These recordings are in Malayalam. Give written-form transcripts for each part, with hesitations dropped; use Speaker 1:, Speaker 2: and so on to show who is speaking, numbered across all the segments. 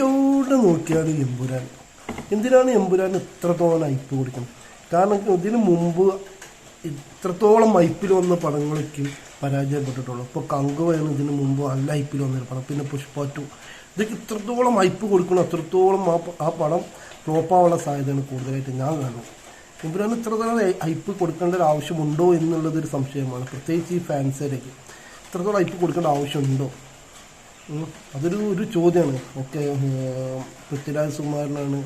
Speaker 1: എവിടെ നോക്കിയാലും എമ്പുരാൻ. എന്തിനാണ് എമ്പുരാൻ ഇത്രത്തോളം ഹൈപ്പ് കൊടുക്കുന്നത്? കാരണം ഇതിന് മുമ്പ് ഇത്രത്തോളം ഹൈപ്പിൽ വന്ന പടങ്ങളൊക്കെ പരാജയപ്പെട്ടിട്ടുള്ളൂ. ഇപ്പോൾ കങ്കുവയാണ് ഇതിന് മുമ്പ് നല്ല ഹൈപ്പിൽ വന്നൊരു പടം. പിന്നെ പുഷ്പ 2 ഇതൊക്കെ ഇത്രത്തോളം ഹൈപ്പ് കൊടുക്കണം, അത്രത്തോളം ആ പടം ഫ്ലോപ്പാവാനുള്ള സാധ്യതയാണ് കൂടുതലായിട്ട് ഞാൻ കാണുന്നത്. എമ്പുരാൻ ഇത്രത്തോളം ഹൈപ്പ് കൊടുക്കേണ്ട ഒരു ആവശ്യമുണ്ടോ എന്നുള്ളതൊരു സംശയമാണ്. പ്രത്യേകിച്ച് ഈ ഫാൻസിലേക്ക് ഇത്രത്തോളം ഹൈപ്പ് കൊടുക്കേണ്ട ആവശ്യമുണ്ടോ? അതൊരു ചോദ്യമാണ്. ഓക്കെ, പൃഥ്വിരാജ് സുകുമാരനാണ്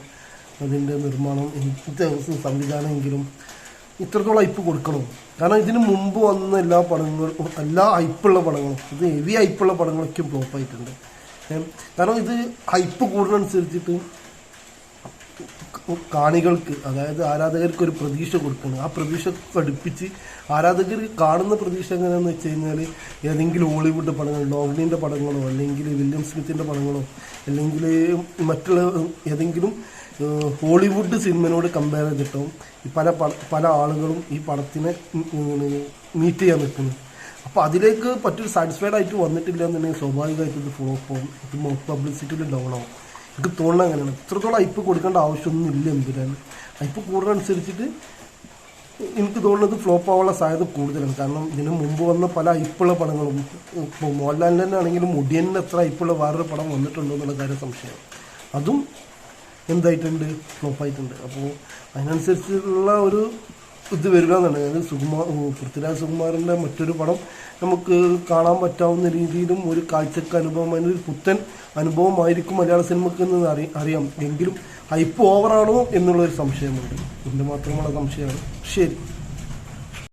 Speaker 1: അതിൻ്റെ നിർമ്മാണം, സംവിധാനമെങ്കിലും ഇത്രത്തോളം ഹൈപ്പ് കൊടുക്കണം. കാരണം ഇതിന് മുമ്പ് വന്ന എല്ലാ പടങ്ങളും, എല്ലാ ഹൈപ്പുള്ള പടങ്ങളും, ഇത് ഹെവി ഹൈപ്പുള്ള പടങ്ങളൊക്കെ ഫ്ലോപ്പായിട്ടുണ്ട്. കാരണം ഇത് ഹൈപ്പ് കൂടുന്നതനുസരിച്ചിട്ട് കാണികൾക്ക്, അതായത് ആരാധകർക്ക് ഒരു പ്രതീക്ഷ കൊടുക്കണം. ആ പ്രതീക്ഷ പഠിപ്പിച്ച് ആരാധകർ കാണുന്ന പ്രതീക്ഷ എങ്ങനെയാണെന്ന് വെച്ച് കഴിഞ്ഞാൽ ഏതെങ്കിലും ഹോളിവുഡ് പടങ്ങൾ, ലോഗ്ലിൻ്റെ പടങ്ങളോ അല്ലെങ്കിൽ വില്യം സ്മിത്തിൻ്റെ പടങ്ങളോ അല്ലെങ്കിൽ മറ്റുള്ള ഏതെങ്കിലും ഹോളിവുഡ് സിനിമയോട് കമ്പയർ ചെയ്തിട്ടും പല ആളുകളും ഈ പടത്തിനെ മീറ്റ് ചെയ്യാൻ നിൽക്കുന്നു. അപ്പോൾ അതിലേക്ക് പറ്റൊരു സാറ്റിസ്ഫൈഡ് ആയിട്ട് വന്നിട്ടില്ല എന്നുണ്ടെങ്കിൽ സ്വാഭാവികമായിട്ട് ഇത് ഫ്ലോപ്പ് ആവും, ഇത് മൗത്ത് പബ്ലിസിറ്റിയിൽ ഡൗൺ ആവും. എനിക്ക് തോന്നുന്നത് അങ്ങനെയാണ്. ഇത്രത്തോളം ഹൈപ്പ് കൊടുക്കേണ്ട ആവശ്യമൊന്നും ഇല്ല. എന്തിനാണ് ഹൈപ്പ് കൂടുന്നതനുസരിച്ചിട്ട് എനിക്ക് തോന്നുന്നത് ഫ്ലോപ്പ് ആവാനുള്ള സാധ്യത കൂടുതലാണ്. കാരണം ഇതിന് മുമ്പ് വന്ന പല ഹൈപ്പുള്ള പടങ്ങളും, ഇപ്പോൾ മോഹൻലാലിൻ്റെ തന്നെ ആണെങ്കിലും മുടിയനിന് എത്ര ഹൈപ്പുള്ള വേറൊരു പടം വന്നിട്ടുണ്ടോ എന്നുള്ള കാര്യം സംശയം. അതും എന്തായിട്ടുണ്ട്, ഫ്ലോപ്പായിട്ടുണ്ട്. അപ്പോൾ അതിനനുസരിച്ചുള്ള ഒരു ഇത് വരിക എന്നാണ്. അതായത് പൃഥ്വിരാജ് സുകുമാരൻ്റെ മറ്റൊരു പടം നമുക്ക് കാണാൻ പറ്റാവുന്ന രീതിയിലും ഒരു കാഴ്ചക്ക് അനുഭവം, ഒരു പുത്തൻ അനുഭവമായിരിക്കും മലയാള സിനിമയ്ക്ക് എന്ന് അറിയാം. എങ്കിലും ഹൈപ്പ് ഓവറാണോ എന്നുള്ളൊരു സംശയമുണ്ട്. ഇതിൻ്റെ മാത്രമുള്ള സംശയമാണ്. ശരി.